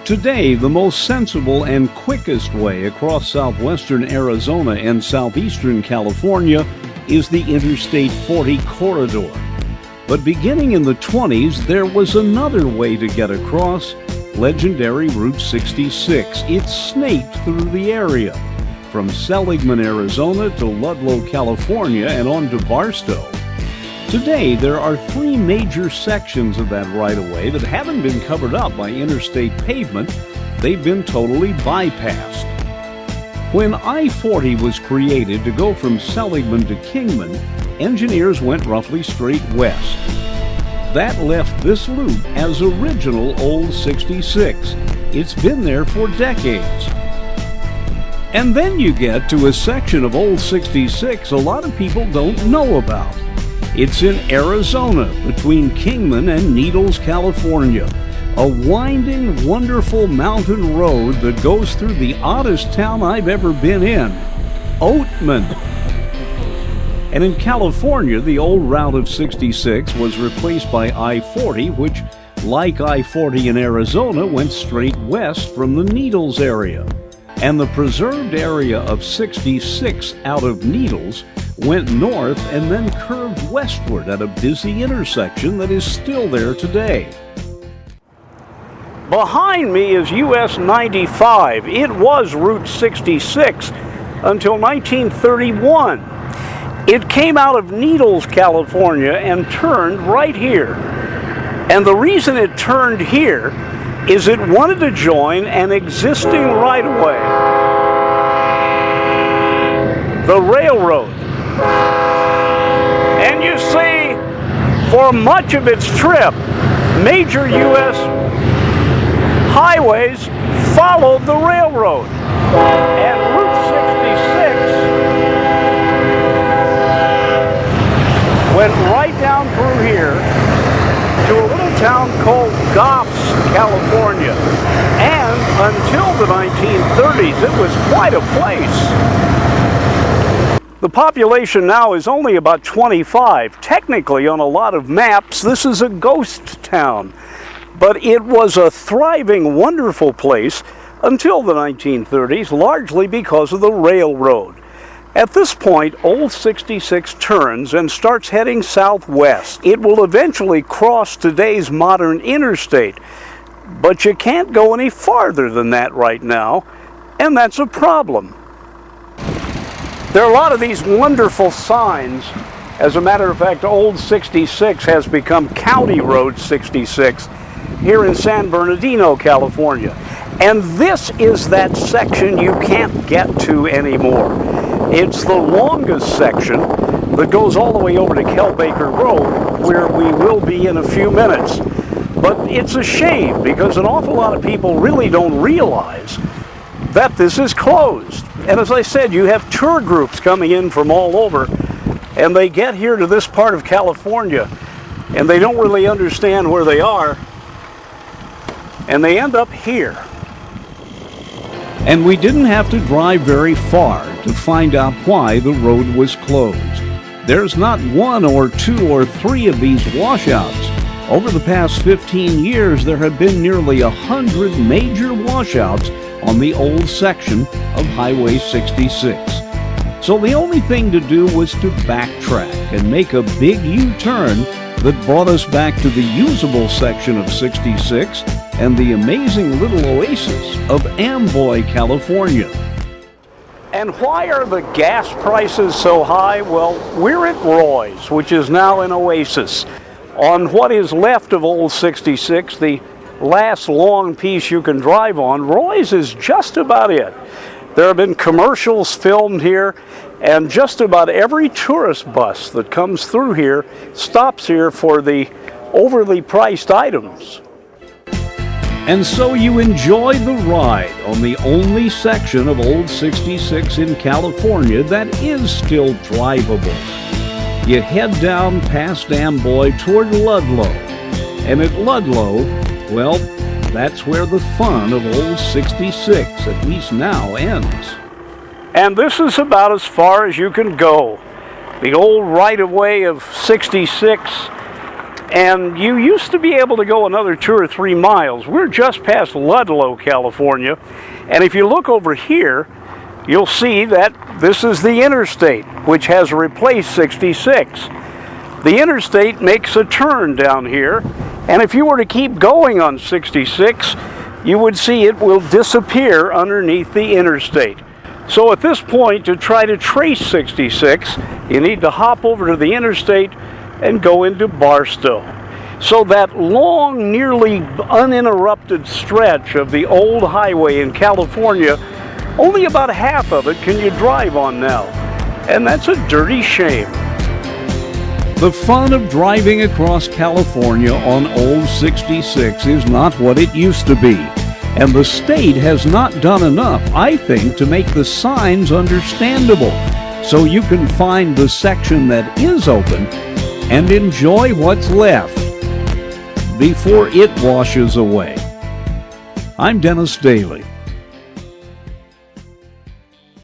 Today, the most sensible and quickest way across southwestern Arizona and southeastern California is the Interstate 40 corridor. But beginning in the 20s, there was another way to get across, legendary Route 66. It snaked through the area, from Seligman, Arizona to Ludlow, California, and on to Barstow. Today, there are three major sections of that right-of-way that haven't been covered up by interstate pavement. They've been totally bypassed. When I-40 was created to go from Seligman to Kingman, engineers went roughly straight west. That left this loop as original Old 66. It's been there for decades. And then you get to a section of Old 66 a lot of people don't know about. It's in Arizona, between Kingman and Needles, California. A winding, wonderful mountain road that goes through the oddest town I've ever been in, Oatman. And in California, the old route of 66 was replaced by I-40, which, like I-40 in Arizona, went straight west from the Needles area. And the preserved area of 66 out of Needles went north and then curved westward at a busy intersection that is still there today. Behind me is US 95. It was Route 66 until 1931. It came out of Needles, California, and turned right here. And the reason it turned here is it wanted to join an existing right-of-way, the railroad. And you see, for much of its trip, major U.S. highways followed the railroad. And Route 66 went right down through here to a little town called Goffs, California. And until the 1930s, it was quite a place. The population now is only about 25. Technically, on a lot of maps, this is a ghost town. But it was a thriving, wonderful place until the 1930s, largely because of the railroad. At this point, Old 66 turns and starts heading southwest. It will eventually cross today's modern interstate, but you can't go any farther than that right now, and that's a problem. There are a lot of these wonderful signs. As a matter of fact, Old 66 has become County Road 66 here in San Bernardino, California. And this is that section you can't get to anymore. It's the longest section that goes all the way over to Kelbaker Road, where we will be in a few minutes. But it's a shame because an awful lot of people really don't realize that this is closed. And as I said, you have tour groups coming in from all over, and they get here to this part of California, and they don't really understand where they are, and they end up here. And we didn't have to drive very far to find out why the road was closed. There's not one or two or three of these washouts. Over the past 15 years, there have been nearly 100 major washouts on the old section of Highway 66. So the only thing to do was to backtrack and make a big U-turn that brought us back to the usable section of 66 and the amazing little oasis of Amboy, California. And why are the gas prices so high? Well, we're at Roy's, which is now an oasis. On what is left of Old 66, the last long piece you can drive on, Roy's is just about it. There have been commercials filmed here, and just about every tourist bus that comes through here stops here for the overly priced items. And so you enjoy the ride on the only section of Old 66 in California that is still drivable. You head down past Amboy toward Ludlow, and at Ludlow, well, that's where the fun of Old 66, at least now, ends. And this is about as far as you can go. The old right-of-way of 66 and you used to be able to go another 2 or 3 miles. We're just past Ludlow, California, and if you look over here, you'll see that this is the interstate, which has replaced 66. The interstate makes a turn down here, and if you were to keep going on 66, you would see it will disappear underneath the interstate. So at this point, to try to trace 66, you need to hop over to the interstate and go into Barstow. So that long, nearly uninterrupted stretch of the old highway in California, only about half of it can you drive on now. And that's a dirty shame. The fun of driving across California on Old 66 is not what it used to be. And the state has not done enough, I think, to make the signs understandable, so you can find the section that is open and enjoy what's left before it washes away. I'm Dennis Daly.